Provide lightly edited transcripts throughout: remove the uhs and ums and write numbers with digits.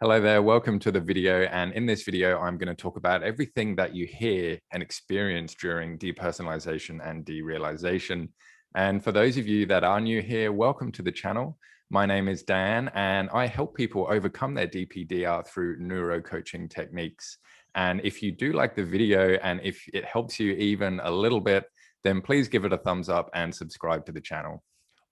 Hello there, welcome to the video. And in this video, I'm going to talk about everything that you hear and experience during depersonalization and derealization. And for those of you that are new here, welcome to the channel. My name is Dan, and I help people overcome their DPDR through neuro-coaching techniques. And if you do like the video and if it helps you even a little bit, then please give it a thumbs up and subscribe to the channel.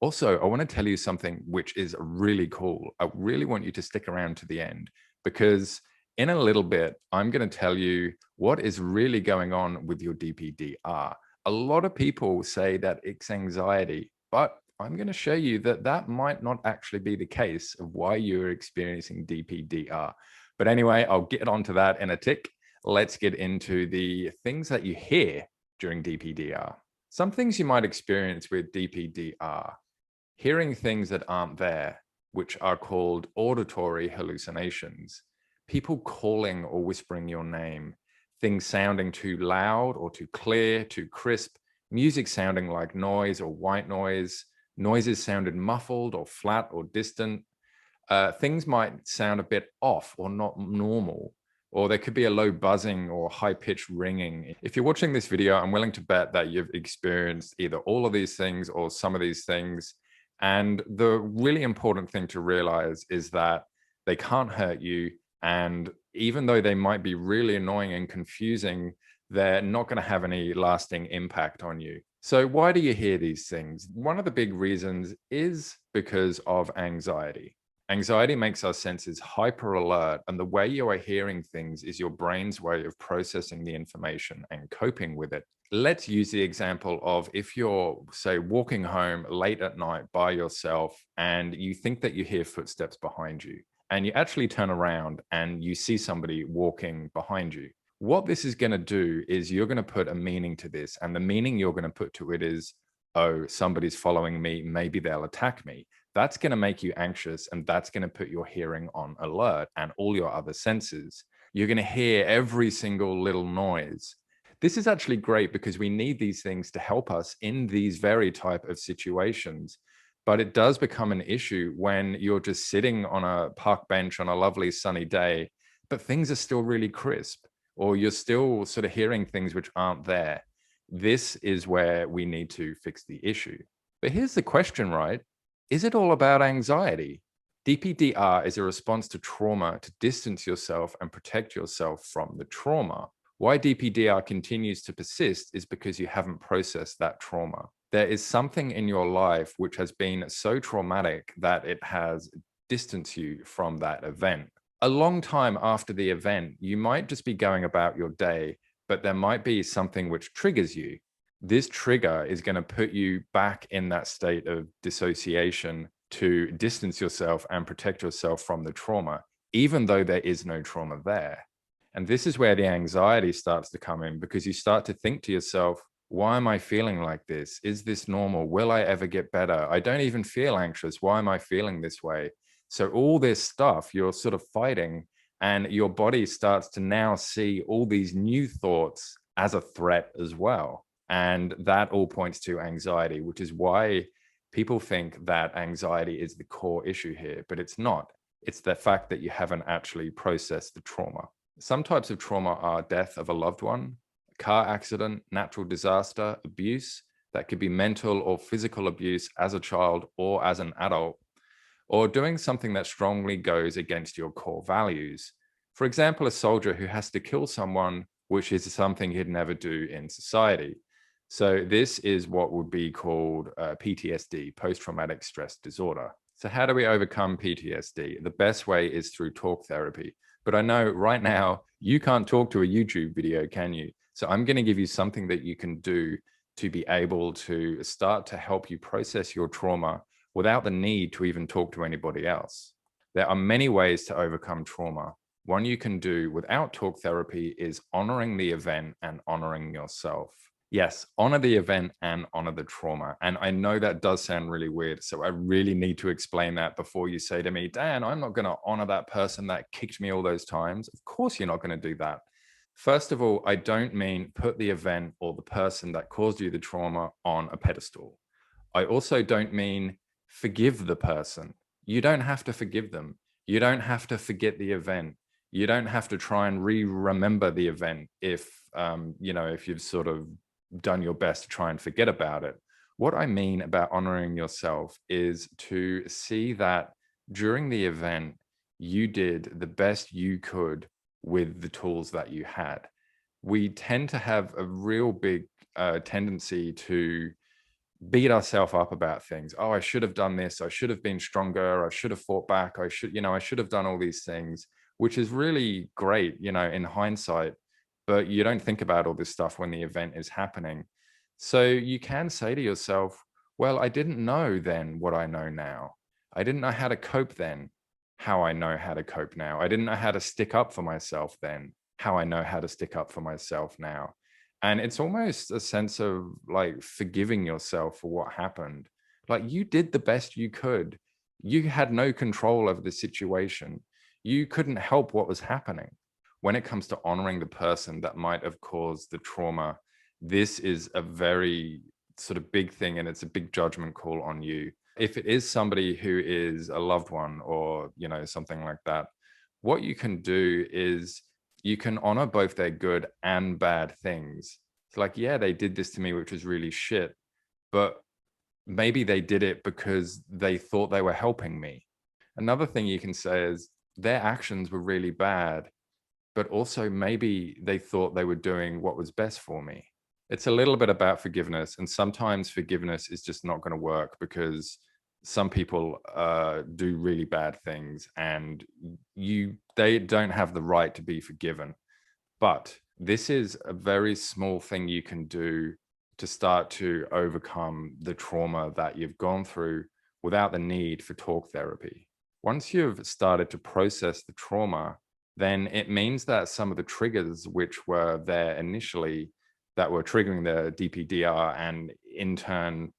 Also, I want to tell you something which is really cool. I really want you to stick around to the end because in a little bit, I'm going to tell you what is really going on with your DPDR. A lot of people say that it's anxiety, but I'm going to show you that that might not actually be the case of why you're experiencing DPDR. But anyway, I'll get onto that in a tick. Let's get into the things that you hear during DPDR. Some things you might experience with DPDR. Hearing things that aren't there, which are called auditory hallucinations, people calling or whispering your name, things sounding too loud or too clear, too crisp, music sounding like noise or white noise, noises sounded muffled or flat or distant. Things might sound a bit off or not normal, or there could be a low buzzing or high-pitched ringing. If you're watching this video, I'm willing to bet that you've experienced either all of these things or some of these things. And the really important thing to realize is that they can't hurt you. And even though they might be really annoying and confusing, they're not going to have any lasting impact on you. So why do you hear these things? One of the big reasons is because of anxiety. Anxiety makes our senses hyper alert, and the way you are hearing things is your brain's way of processing the information and coping with it. Let's use the example of if you're, say, walking home late at night by yourself and you think that you hear footsteps behind you, and you actually turn around and you see somebody walking behind you. What this is going to do is you're going to put a meaning to this, and the meaning you're going to put to it is, oh, somebody's following me, maybe they'll attack me. That's going to make you anxious, and that's going to put your hearing on alert and all your other senses. You're going to hear every single little noise. This is actually great because we need these things to help us in these very type of situations. But it does become an issue when you're just sitting on a park bench on a lovely sunny day, but things are still really crisp, or you're still sort of hearing things which aren't there. This is where we need to fix the issue. But here's the question, right? Is it all about anxiety? DPDR is a response to trauma to distance yourself and protect yourself from the trauma. Why DPDR continues to persist is because you haven't processed that trauma. There is something in your life which has been so traumatic that it has distanced you from that event. A long time after the event, you might just be going about your day, but there might be something which triggers you. This trigger is going to put you back in that state of dissociation to distance yourself and protect yourself from the trauma, even though there is no trauma there. And this is where the anxiety starts to come in, because you start to think to yourself, why am I feeling like this? Is this normal? Will I ever get better? I don't even feel anxious. Why am I feeling this way? So all this stuff you're sort of fighting, and your body starts to now see all these new thoughts as a threat as well. And that all points to anxiety, which is why people think that anxiety is the core issue here, but it's not. It's the fact that you haven't actually processed the trauma. Some types of trauma are death of a loved one, a car accident, natural disaster, abuse. That could be mental or physical abuse as a child or as an adult, or doing something that strongly goes against your core values. For example, a soldier who has to kill someone, which is something he'd never do in society. So this is what would be called PTSD, post-traumatic stress disorder. So how do we overcome PTSD? The best way is through talk therapy. But I know right now you can't talk to a YouTube video, can you? So I'm going to give you something that you can do to be able to start to help you process your trauma without the need to even talk to anybody else. There are many ways to overcome trauma. One you can do without talk therapy is honoring the event and honoring yourself. Yes, honor the event and honor the trauma. And I know that does sound really weird. So I really need to explain that before you say to me, Dan, I'm not going to honor that person that kicked me all those times. Of course, you're not going to do that. First of all, I don't mean put the event or the person that caused you the trauma on a pedestal. I also don't mean forgive the person. You don't have to forgive them. You don't have to forget the event. You don't have to try and remember the event if, if you've sort of done your best to try and forget about it. What I mean about honoring yourself is to see that during the event, you did the best you could with the tools that you had. We tend to have a real big tendency to beat ourselves up about things. Oh, I should have done this. I should have been stronger. I should have fought back. I should have done all these things, which is really great, in hindsight, but you don't think about all this stuff when the event is happening. So you can say to yourself, well, I didn't know then what I know now. I didn't know how to cope then, how I know how to cope now. I didn't know how to stick up for myself then, how I know how to stick up for myself now. And it's almost a sense of like forgiving yourself for what happened. Like you did the best you could. You had no control over the situation. You couldn't help what was happening. When it comes to honoring the person that might have caused the trauma, this is a very sort of big thing, and it's a big judgment call on you. If it is somebody who is a loved one or, something like that, what you can do is you can honor both their good and bad things. It's like, yeah, they did this to me, which was really shit, but maybe they did it because they thought they were helping me. Another thing you can say is their actions were really bad, but also maybe they thought they were doing what was best for me. It's a little bit about forgiveness, and sometimes forgiveness is just not going to work because some people do really bad things, and they don't have the right to be forgiven. But this is a very small thing you can do to start to overcome the trauma that you've gone through without the need for talk therapy. Once you've started to process the trauma, then it means that some of the triggers which were there initially that were triggering the DPDR and in turn,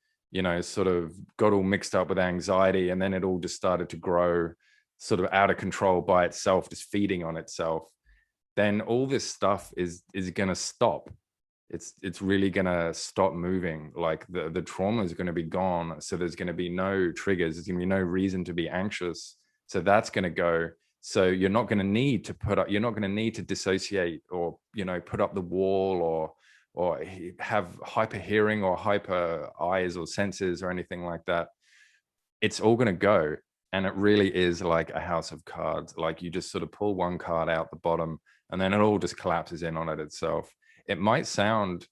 sort of got all mixed up with anxiety, and then it all just started to grow sort of out of control by itself, just feeding on itself, then all this stuff is going to stop. It's really going to stop moving. Like the trauma is going to be gone. So there's going to be no triggers. There's going to be no reason to be anxious. So that's going to go. So you're not going to need to you're not going to need to dissociate or, put up the wall or have hyper hearing or hyper eyes or senses or anything like that. It's all going to go. And it really is like a house of cards. Like you just sort of pull one card out the bottom and then it all just collapses in on it itself. It might sound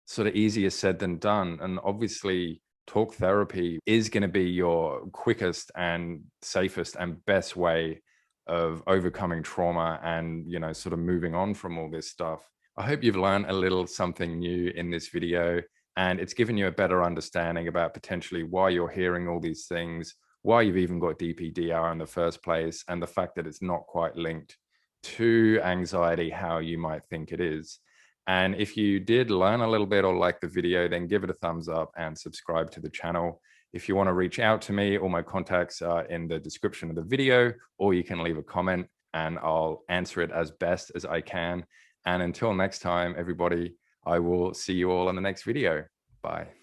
sort of easier said than done. And obviously talk therapy is going to be your quickest and safest and best way of overcoming trauma and, sort of moving on from all this stuff. I hope you've learned a little something new in this video, and it's given you a better understanding about potentially why you're hearing all these things, why you've even got DPDR in the first place, and the fact that it's not quite linked to anxiety how you might think it is. And if you did learn a little bit or like the video, then give it a thumbs up and subscribe to the channel. If you want to reach out to me, all my contacts are in the description of the video, or you can leave a comment and I'll answer it as best as I can. And until next time, everybody, I will see you all in the next video. Bye.